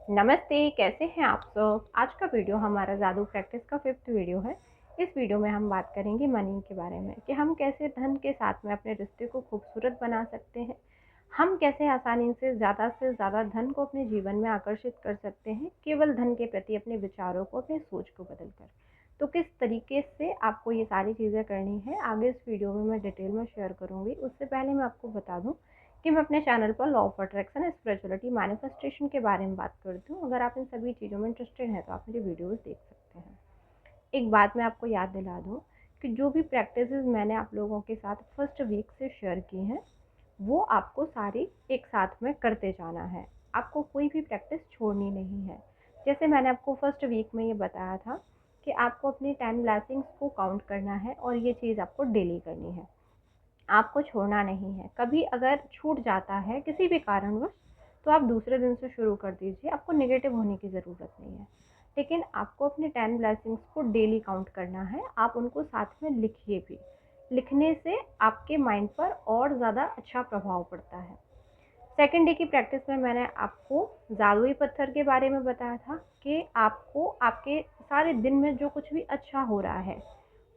नमस्ते, कैसे हैं आप सब। आज का वीडियो हमारा जादू प्रैक्टिस का 5th वीडियो है। इस वीडियो में हम बात करेंगे मनी के बारे में कि हम कैसे धन के साथ में अपने रिश्ते को खूबसूरत बना सकते हैं। हम कैसे आसानी से ज़्यादा धन को अपने जीवन में आकर्षित कर सकते हैं, केवल धन के प्रति अपने विचारों को, अपनी सोच को बदल कर। तो किस तरीके से आपको ये सारी चीज़ें करनी है, आगे इस वीडियो में मैं डिटेल में शेयर करूँगी। उससे पहले मैं आपको बता दूँ कि मैं अपने चैनल पर law of attraction, spirituality, manifestation के बारे में बात करती हूँ। अगर आप इन सभी चीज़ों में इंटरेस्टेड हैं तो आप मेरी वीडियोस देख सकते हैं। एक बात मैं आपको याद दिला दूँ कि जो भी प्रैक्टिसेस मैंने आप लोगों के साथ फर्स्ट वीक से शेयर की हैं, वो आपको सारी एक साथ में करते जाना है। आपको कोई भी प्रैक्टिस छोड़नी नहीं है। जैसे मैंने आपको फर्स्ट वीक में ये बताया था कि आपको अपनी 10 ब्लेसिंग्स को काउंट करना है और ये चीज़ आपको डेली करनी है। आपको छोड़ना नहीं है। कभी अगर छूट जाता है किसी भी कारणवश तो आप दूसरे दिन से शुरू कर दीजिए, आपको नेगेटिव होने की ज़रूरत नहीं है। लेकिन आपको अपने 10 ब्लेसिंग्स को डेली काउंट करना है, आप उनको साथ में लिखिए भी। लिखने से आपके माइंड पर और ज़्यादा अच्छा प्रभाव पड़ता है। सेकेंड डे की प्रैक्टिस में मैंने आपको जादुई पत्थर के बारे में बताया था कि आपको आपके सारे दिन में जो कुछ भी अच्छा हो रहा है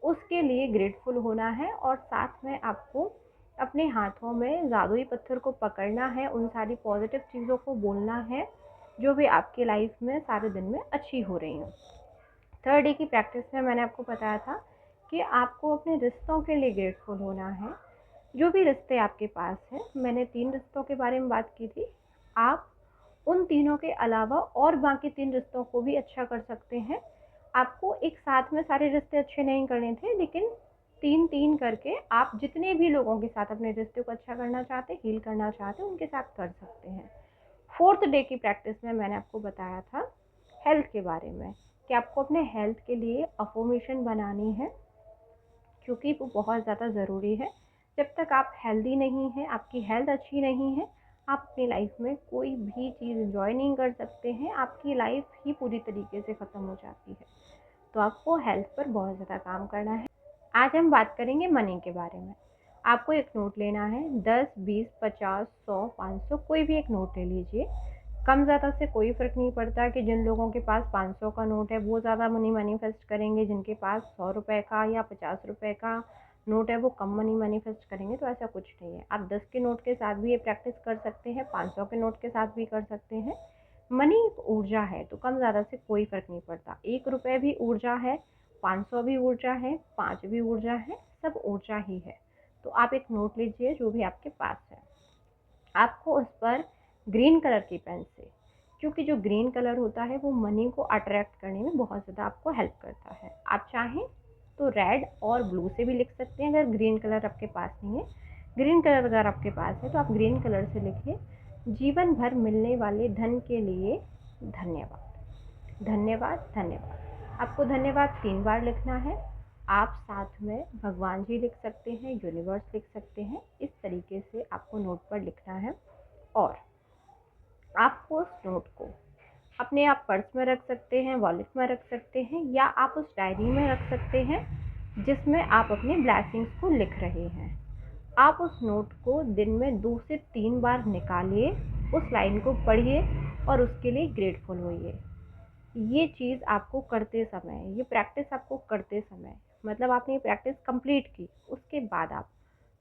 उसके लिए ग्रेटफुल होना है, और साथ में आपको अपने हाथों में जादुई पत्थर को पकड़ना है, उन सारी पॉजिटिव चीज़ों को बोलना है जो भी आपकी लाइफ में सारे दिन में अच्छी हो रही हैं। थर्ड डे की प्रैक्टिस में मैंने आपको बताया था कि आपको अपने रिश्तों के लिए ग्रेटफुल होना है। जो भी रिश्ते आपके पास हैं, मैंने 3 रिश्तों के बारे में बात की थी। आप उन तीनों के अलावा और बाकी 3 रिश्तों को भी अच्छा कर सकते हैं। आपको एक साथ में सारे रिश्ते अच्छे नहीं करने थे, लेकिन 3-3 करके आप जितने भी लोगों के साथ अपने रिश्ते को अच्छा करना चाहते, हील करना चाहते, उनके साथ कर सकते हैं। फोर्थ डे की प्रैक्टिस में मैंने आपको बताया था हेल्थ के बारे में कि आपको अपने हेल्थ के लिए अफर्मेशन बनानी है, क्योंकि वो बहुत ज़्यादा ज़रूरी है। जब तक आप हेल्दी नहीं हैं, आपकी हेल्थ अच्छी नहीं है, आप अपनी लाइफ में कोई भी चीज़ एंजॉय नहीं कर सकते हैं। आपकी लाइफ ही पूरी तरीके से ख़त्म हो जाती है। तो आपको हेल्थ पर बहुत ज़्यादा काम करना है। आज हम बात करेंगे मनी के बारे में। आपको एक नोट लेना है, 10, 20, 50, 100, 500, कोई भी एक नोट ले लीजिए। कम ज़्यादा से कोई फ़र्क नहीं पड़ता कि जिन लोगों के पास 500 का नोट है वो ज़्यादा मनी मैनिफेस्ट करेंगे, जिनके पास 100 रुपये का या 50 रुपये का नोट है वो कम मनी मैनिफेस्ट करेंगे। तो ऐसा कुछ नहीं है। आप 10 के नोट के साथ भी ये प्रैक्टिस कर सकते हैं, 500 के नोट के साथ भी कर सकते हैं। मनी एक ऊर्जा है, तो कम ज़्यादा से कोई फ़र्क नहीं पड़ता। 1 रुपये भी ऊर्जा है, 500 भी ऊर्जा है, 5 भी ऊर्जा है, सब ऊर्जा ही है। तो आप एक नोट लीजिए जो भी आपके पास है। आपको उस पर ग्रीन कलर की पेन से, क्योंकि जो ग्रीन कलर होता है वो मनी को अट्रैक्ट करने में बहुत ज़्यादा आपको हेल्प करता है। आप चाहें तो रेड और ब्लू से भी लिख सकते हैं, अगर ग्रीन कलर आपके पास नहीं है। ग्रीन कलर अगर आपके पास है तो आप ग्रीन कलर से लिखिए, जीवन भर मिलने वाले धन के लिए धन्यवाद, धन्यवाद, धन्यवाद। आपको धन्यवाद 3 बार लिखना है। आप साथ में भगवान जी लिख सकते हैं, यूनिवर्स लिख सकते हैं। इस तरीके से आपको नोट पर लिखना है, और आपको उस नोट को अपने आप पर्स में रख सकते हैं, वॉलेट में रख सकते हैं, या आप उस डायरी में रख सकते हैं जिसमें आप अपनी ब्लेसिंग्स को लिख रहे हैं। आप उस नोट को दिन में 2 से 3 बार निकालिए, उस लाइन को पढ़िए और उसके लिए ग्रेटफुल होइए। ये चीज़ आपको करते समय, ये प्रैक्टिस आपको करते समय, मतलब आपने ये प्रैक्टिस कंप्लीट की, उसके बाद आप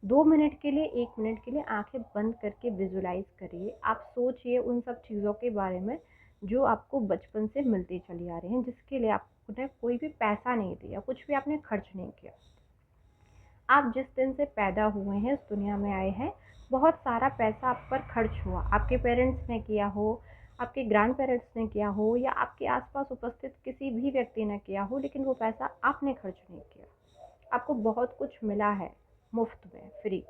2 मिनट के लिए, 1 मिनट के लिए आंखें बंद करके विजुलाइज करिए। आप सोचिए उन सब चीज़ों के बारे में जो आपको बचपन से मिलती चली आ रही हैं, जिसके लिए आपने कोई भी पैसा नहीं दिया, कुछ भी आपने खर्च नहीं किया। आप जिस दिन से पैदा हुए हैं, इस दुनिया में आए हैं, बहुत सारा पैसा आप पर खर्च हुआ। आपके पेरेंट्स ने किया हो, आपके ग्रैंड पेरेंट्स ने किया हो, या आपके आसपास उपस्थित किसी भी व्यक्ति ने किया हो, लेकिन वो पैसा आपने खर्च नहीं किया। आपको बहुत कुछ मिला है मुफ्त में, फ्री।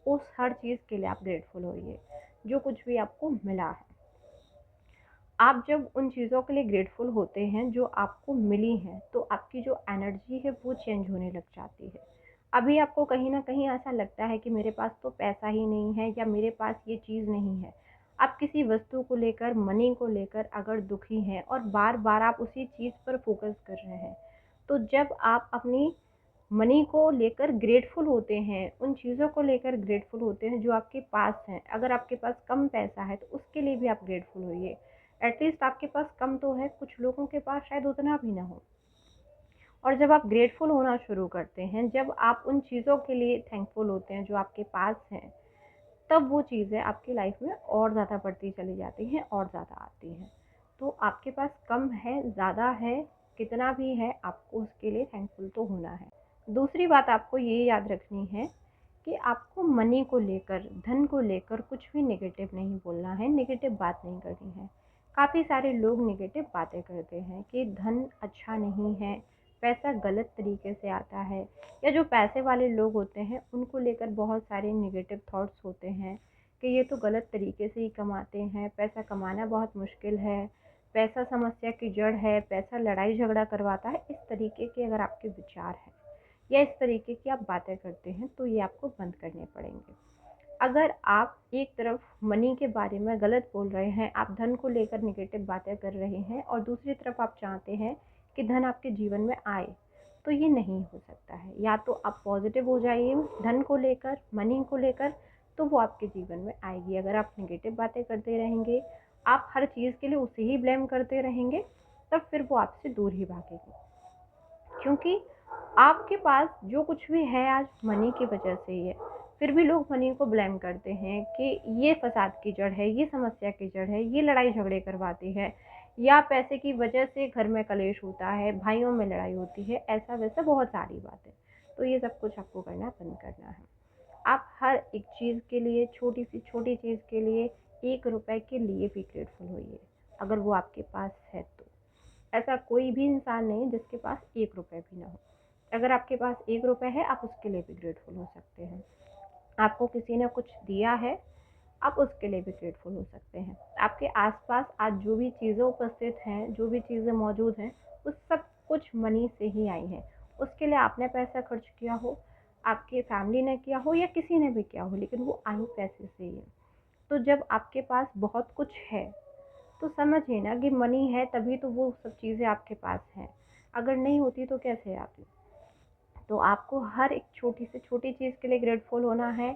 उस हर चीज़ के लिए आप ग्रेटफुल होइए, जो कुछ भी आपको मिला है। आप जब उन चीज़ों के लिए ग्रेटफुल होते हैं जो आपको मिली हैं, तो आपकी जो एनर्जी है वो चेंज होने लग जाती है। अभी आपको कहीं न कहीं ऐसा लगता है कि मेरे पास तो पैसा ही नहीं है, या मेरे पास ये चीज़ नहीं है। आप किसी वस्तु को लेकर, मनी को लेकर अगर दुखी हैं और बार-बार आप उसी चीज़ पर फ़ोकस कर रहे हैं, तो जब आप अपनी मनी को लेकर ग्रेटफुल होते हैं, उन चीज़ों को लेकर ग्रेटफुल होते हैं जो आपके पास हैं। अगर आपके पास कम पैसा है तो उसके लिए भी आप ग्रेटफुल होइए। एटलीस्ट आपके पास कम तो है, कुछ लोगों के पास शायद उतना भी ना हो। और जब आप ग्रेटफुल होना शुरू करते हैं, जब आप उन चीज़ों के लिए थैंकफुल होते हैं जो आपके पास हैं, तब वो चीज़ें आपकी लाइफ में और ज़्यादा बढ़ती चली जाती हैं और ज़्यादा आती हैं। तो आपके पास कम है, ज़्यादा है, कितना भी है, आपको उसके लिए थैंकफुल तो होना है। दूसरी बात आपको ये याद रखनी है कि आपको मनी को लेकर, धन को लेकर कुछ भी नेगेटिव नहीं बोलना है, नेगेटिव बात नहीं करनी है। काफ़ी सारे लोग नेगेटिव बातें करते हैं कि धन अच्छा नहीं है, पैसा गलत तरीके से आता है, या जो पैसे वाले लोग होते हैं उनको लेकर बहुत सारे नेगेटिव थॉट्स होते हैं कि ये तो गलत तरीके से ही कमाते हैं, पैसा कमाना बहुत मुश्किल है, पैसा समस्या की जड़ है, पैसा लड़ाई झगड़ा करवाता है। इस तरीके के अगर आपके विचार हैं या इस तरीके की आप बातें करते हैं, तो ये आपको बंद करने पड़ेंगे। अगर आप एक तरफ मनी के बारे में गलत बोल रहे हैं, आप धन को लेकर नेगेटिव बातें कर रहे हैं, और दूसरी तरफ आप चाहते हैं कि धन आपके जीवन में आए, तो ये नहीं हो सकता है। या तो आप पॉजिटिव हो जाइए धन को लेकर, मनी को लेकर, तो वो आपके जीवन में आएगी। अगर आप नेगेटिव बातें करते रहेंगे, आप हर चीज़ के लिए उसे ही ब्लेम करते रहेंगे, तब फिर वो आपसे दूर ही भागेगी। क्योंकि आपके पास जो कुछ भी है आज मनी की वजह से ही है। फिर भी लोग मनी को ब्लेम करते हैं कि ये फसाद की जड़ है, ये समस्या की जड़ है, ये लड़ाई झगड़े करवाती है, या पैसे की वजह से घर में कलेश होता है, भाइयों में लड़ाई होती है, ऐसा वैसा बहुत सारी बातें। तो ये सब कुछ आपको करना बंद करना है। आप हर एक चीज़ के लिए, छोटी सी छोटी चीज़ के लिए, 1 रुपए के लिए भी ग्रेटफुल होइए, अगर वो आपके पास है तो। ऐसा कोई भी इंसान नहीं जिसके पास 1 रुपए भी ना हो। अगर आपके पास 1 रुपए है, आप उसके लिए भी ग्रेटफुल हो सकते हैं। आपको किसी ने कुछ दिया है, आप उसके लिए भी ग्रेटफुल हो सकते हैं। आपके आसपास आज जो भी चीज़ें उपस्थित हैं, जो भी चीज़ें मौजूद हैं, वो सब कुछ मनी से ही आई हैं। उसके लिए आपने पैसा खर्च किया हो, आपकी फैमिली ने किया हो, या किसी ने भी किया हो, लेकिन वो आई पैसे से ही है। तो जब आपके पास बहुत कुछ है, तो समझिए ना कि मनी है तभी तो वो सब चीज़ें आपके पास हैं। अगर नहीं होती तो कैसे आती? तो आपको हर एक छोटी से छोटी चीज़ के लिए ग्रेटफुल होना है,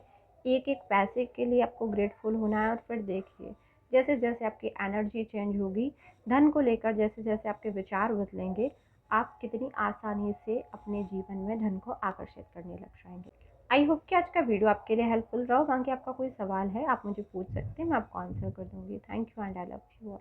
एक एक पैसे के लिए आपको ग्रेटफुल होना है। और फिर देखिए, जैसे जैसे आपकी एनर्जी चेंज होगी, धन को लेकर जैसे जैसे आपके विचार बदलेंगे, आप कितनी आसानी से अपने जीवन में धन को आकर्षित करने लग जाएंगे। आई होप कि आज का वीडियो आपके लिए हेल्पफुल रहा। बाकी आपका कोई सवाल है, आप मुझे पूछ सकते हैं, मैं आपको आंसर कर दूंगी। Thank you and I love you all.